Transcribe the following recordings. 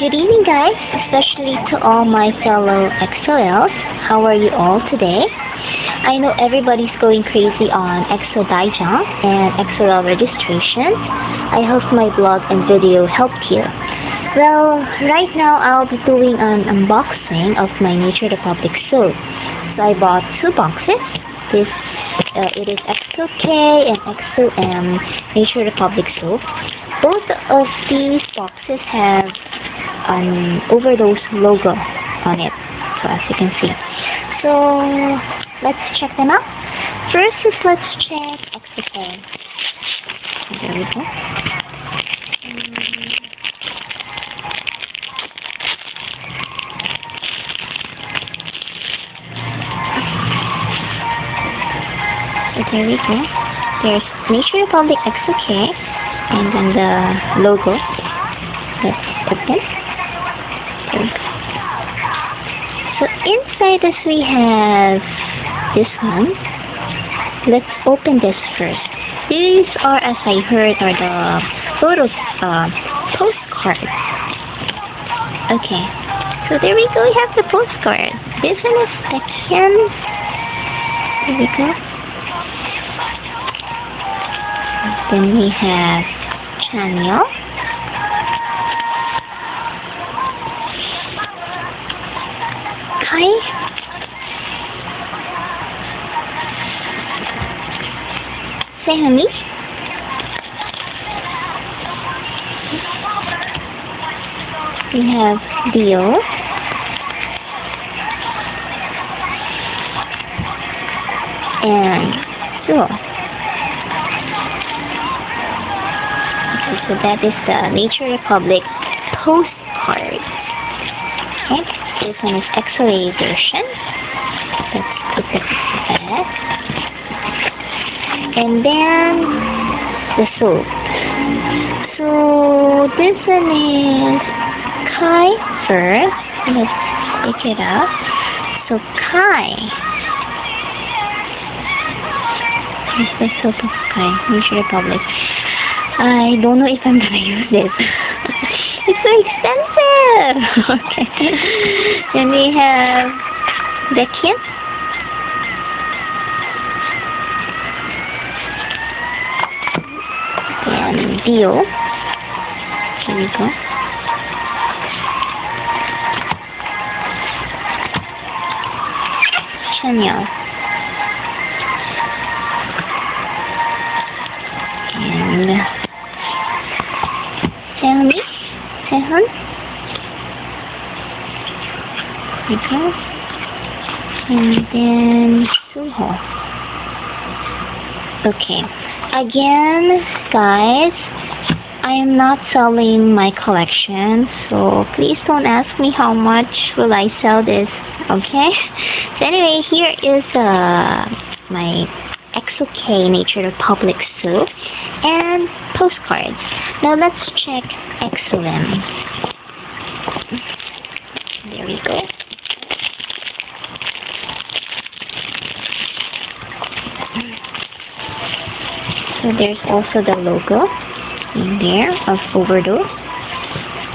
Good evening, guys, especially to all my fellow EXO-Ls. How are you all today? I know everybody's going crazy on EXO Daijang and EXO-L registration. I hope my blog and video helped you. Well, right now I'll be doing an unboxing of my Nature Republic soap. So I bought 2 boxes. It is EXO-K and EXO-M Nature Republic soap. Both of these boxes have an overdose logo on it, so as you can see. So let's check them out. First, let's check EXO-K. There we go. So there we go. There's Nature Republic EXO-K and then the logo. Let's open. So inside this we have this one. Let's open this first. These are, as I heard, are the photos, postcard. Okay, so there we go. We have the postcard. This one is TAOHUN. There we go. Then we have Chanyeol. Kai. Sehami. We have Dio. And Suo. Okay, so that is the Nature Republic postcard. Okay. This one is X-ray version. Let's put it back. And then the soap. So this one is Kai first. Let's take it out. So Kai. This is the soap of Kai, Nature Republic. I don't know if I'm gonna use this. It's so expensive! Okay. Then we have Baekhyun. And Dio. Here we go. Chanyeol. And TAOHUN. There we go. And then Suho. Okay. Again, guys, I am not selling my collection, so please don't ask me how much will I sell this, okay? So anyway, here is my EXO-K Nature Republic soap and postcards. Now let's check EXO-M. There we go. So there's also the logo in there of overdose.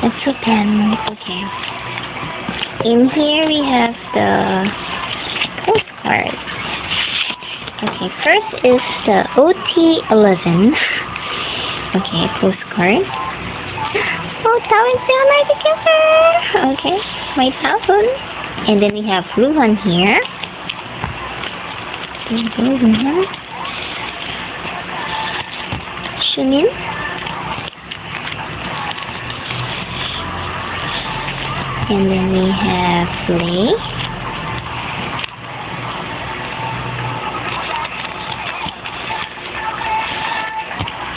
Let's open. Okay. In here we have the postcard. Okay, first is the OT11. Okay, postcard. Oh, TAOHUN still like together. Okay, my TAOHUN. And then we have Ruhan here. There we go, Ruhan. Shunin. And then we have Lei.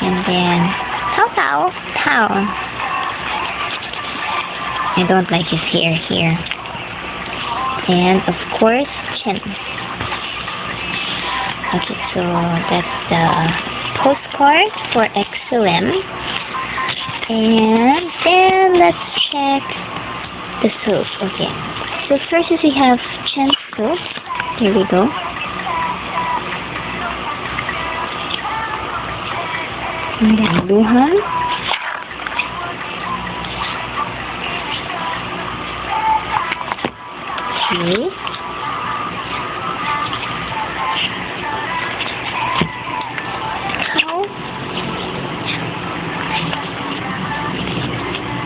And then Tao. I don't like his hair here. And of course, Chen. Okay, so that's the postcard for EXO-M. And then let's check the soap. Okay, so first is we have Chen's soap. Here we go. And then Luhan.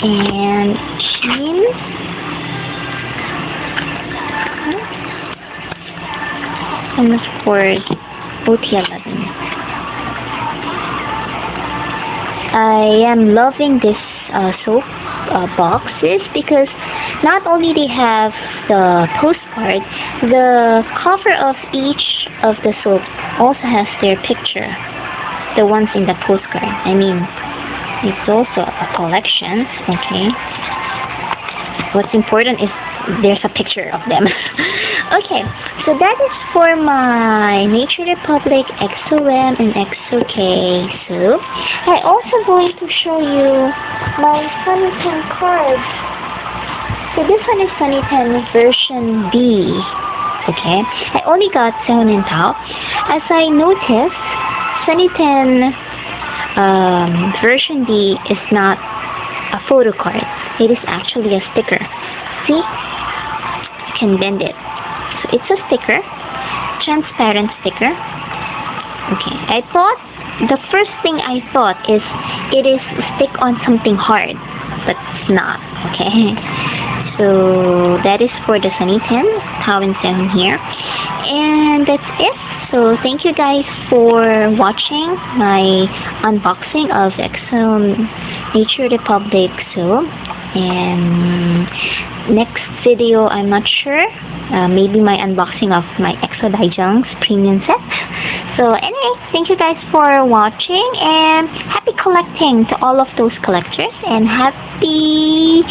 and jeans. And of course, OT11. I am loving this soap boxes because not only they have the postcard, the cover of each of the soap also has their picture, the ones in the postcard. I mean, it's also a collection, okay? What's important is there's a picture of them. Okay, so that is for my Nature Republic EXO-M and EXO-K soap. I also going to show you my Sunny 10 cards. So this one is Sunny 10 version B. Okay, I only got TAOHUN and TAO. As I noticed, Sunny 10 version B is not a photo card. It is actually a sticker. See? You can bend it. So it's a sticker, transparent sticker. Okay, I thought, the first thing I thought is it is stick on something hard, but it's not. Okay, so that is for the Sunny 10, TAOHUN and TAOHUN here, and that's it. So thank you guys for watching my unboxing of EXO Nature Republic soap. And next video, I'm not sure, maybe my unboxing of my EXO Daijang's premium set. So anyway, thank you guys for watching, and happy collecting to all of those collectors, and happy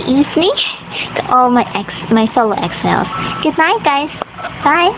evening to all my fellow EXO-Ls. Good night, guys. Bye.